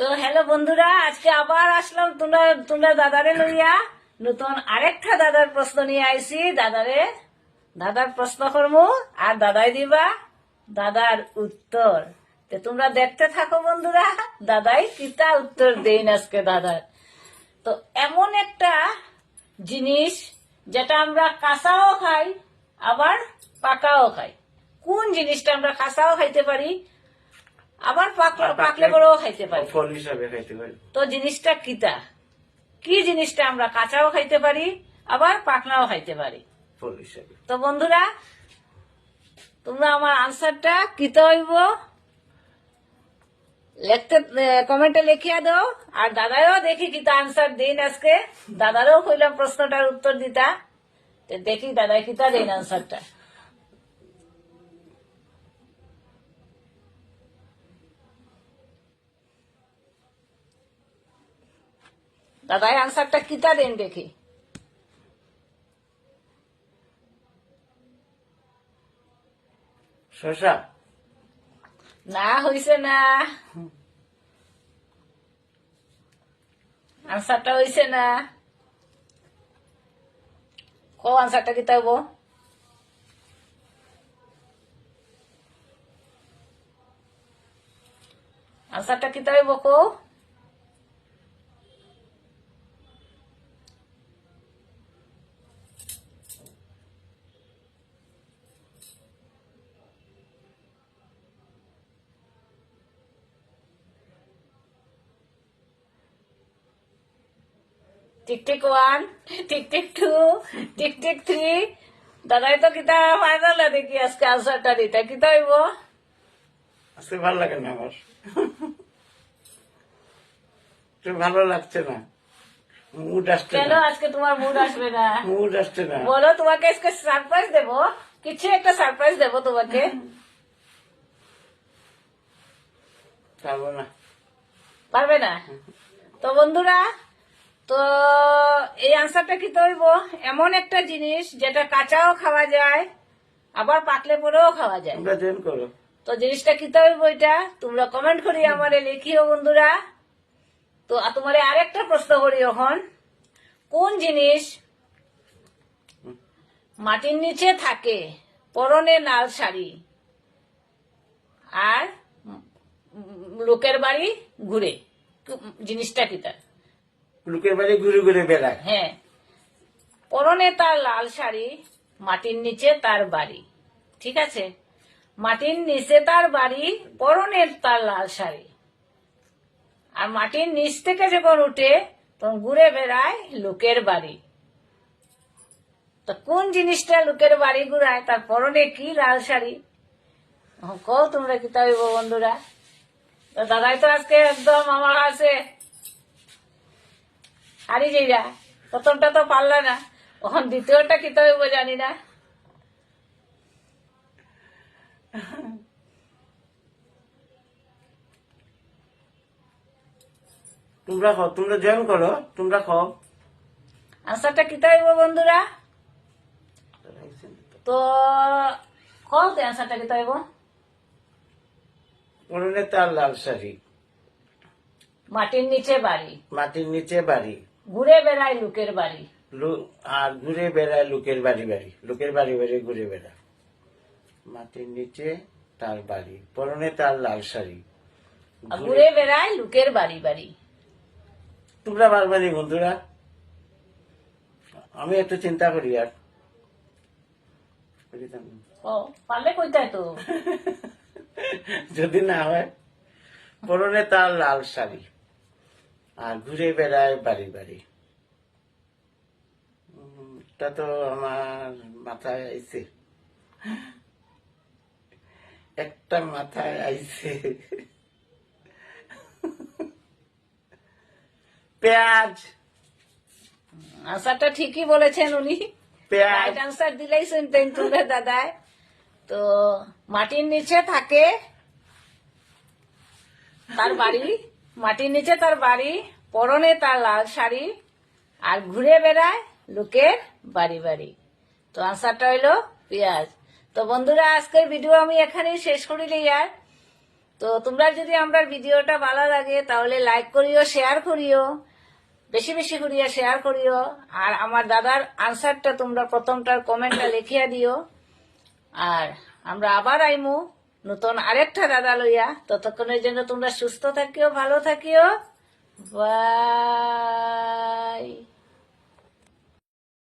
তো হ্যালো বন্ধুরা, আজকে আবার আসলাম তোমরা তোমরা দাদারে লইয়া নতুন আরেকটা দাদার প্রশ্ন নিয়ে আইছি। দাদার প্রশ্ন করবো আর দাদাই দিবা দাদার উত্তর। তো তোমরা দেখতে থাকো বন্ধুরা, দাদাই কিতা উত্তর দেন আজকে দাদার। তো এমন একটা জিনিস যেটা আমরা কাঁচাও খাই আবার পাকাও খাই। কোন জিনিসটা আমরা কাঁচাও খাইতে পারি আবার পাকলে বড়ও খাইতে পারি, ফল হিসাবে খাইতে পারি। তো জিনিসটা কিতা? কি জিনিসটা আমরা কাঁচাও খাইতে পারি আবার পাকনাও খাইতে পারি? ফল হিসাবে। তো বন্ধুরা, তোমরা আমার আনসারটা কিতা হইব লিখতে কমেন্টে লিখিয়া দাও। আর দাদাও দেখি কিতা আনসার দিন আজকে। দাদারও কইলাম প্রশ্নটার উত্তর দিতা, তো দেখি দাদা কিতা দিন আনসারটা। দাদাই আনসারটা কিতা দেন দেখি। শশা। না, হইছে না, আনসারটা হইছে না। আনসারটা কিতা হইব? আনসারটা কিতা হইব কো? Tick 1, tick 2, tick 3। দাদাই তো কিতা ফাইনাল দেখি আজকে আনসারটা দিতে কিতা হইব। আজকে ভালো লাগে না আমার, ভালো লাগছে না, মুড আসছে কেন না। আজকে তোমার মুড আসবে না? মুড আসছে না। বলো, তোমাকে আজকে সারপ্রাইজ দেবো, কিছু একটা সারপ্রাইজ দেবো তোমাকে। পারবো না। পারবে না? তো বন্ধুরা, তো এই আনসারটা কি হইব? এমন একটা জিনিস যেটা কাঁচাও খাওয়া যায় আবার পাকলে পরেও খাওয়া যায়। তোমরা জয়েন করো। তো জিনিসটা কি হইব এটা তোমরা কমেন্ট করি আমারে লিখিও বন্ধুরা। তো তোমারে আরেকটা প্রশ্ন করি এখন, কোন জিনিস মাটির নিচে থাকে, পরনে লাল শাড়ি আর লোকের বাড়ি ঘুরে? জিনিসটা কিতা? লোকের বাড়ি ঘুরে ঘুরে বেড়ায়। হ্যাঁ, পরনে তার লাল শাড়ি, মাটির নিচে তার বাড়ি। ঠিক আছে, মাটির নিচে তার বাড়ি, পরনের তার লাল শাড়ি, আর মাটির নিচ থেকে যখন উঠে তখন ঘুরে বেড়ায় লোকের বাড়ি। তো কোন জিনিসটা লোকের বাড়ি ঘুরায়, তার পরনে কি লাল শাড়ি? কও তোমরা কি তাই বন্ধুরা। তো দাদাই তো আজকে একদম আমার কাছে হারি যাইরা, প্রথমটা তো পারলা না, এখন দ্বিতীয়টা কি তো হইব জানি না। তোমরা খাও, তোমরা জয়েন করো, তোমরা খাও। আনসারটা কি তো হইব বন্ধুরা? তো কও তো আনসারটা কি তো হইব? পরনে তার লাল শাড়ি, মাটির নিচে বাড়ি, মাটির নিচে বাড়ি, ঘুরে বেড়ায় লোকের বাড়ি। আর ঘুরে বেড়ায় লোকের বাড়ি বাড়ি, লোকের বাড়ি বাড়ি ঘুরে বেড়ায়। মাটির নিচে তার বাড়ি, পরনে তার লাল শাড়ি, আর ঘুরে বেড়ায় লোকের বাড়ি বাড়ি। তোমরা পারবানি বন্ধুরা? আমি একটু চিন্তা করি আর ও পারলে কইতাই তো। যদি না হয়, পরনে তার লাল শাড়ি আর ঘুরে বেড়ায় বাড়ি বাড়ি। তা তো আমার মাথায় আইছে, একটা মাথায় আইছে। পেঁয়াজ। আনসারটা ঠিকই বলেছেন উনি, পেঁয়াজ। রাইট আনসার দিলেই শুনতেন তোমরা দাদায়। তো মাটির নিচে থাকে তার বাড়ি, মাটির নিচে তার বাড়ি, পরনে তার লাল শাড়ি আর ঘুরে বেড়ায় লোকের বাড়ি বাড়ি। তো আনসারটা হইলো পেঁয়াজ। তো বন্ধুরা, আজকের ভিডিও আমি এখানেই শেষ করিলি আর। তো তোমরা যদি আমরা ভিডিওটা ভালো লাগে তাহলে লাইক করিও, শেয়ার করিও, বেশি বেশি করিয়া শেয়ার করিও। আর আমার দাদার আনসারটা তোমরা প্রথমটার কমেন্টটা লিখিয়া দিও। আর আমরা আবার আইমু নতুন আরেকটা দাদা লইয়া। ততক্ষণের জন্য তোমরা সুস্থ থাকিও, ভালো থাকিও। বাই।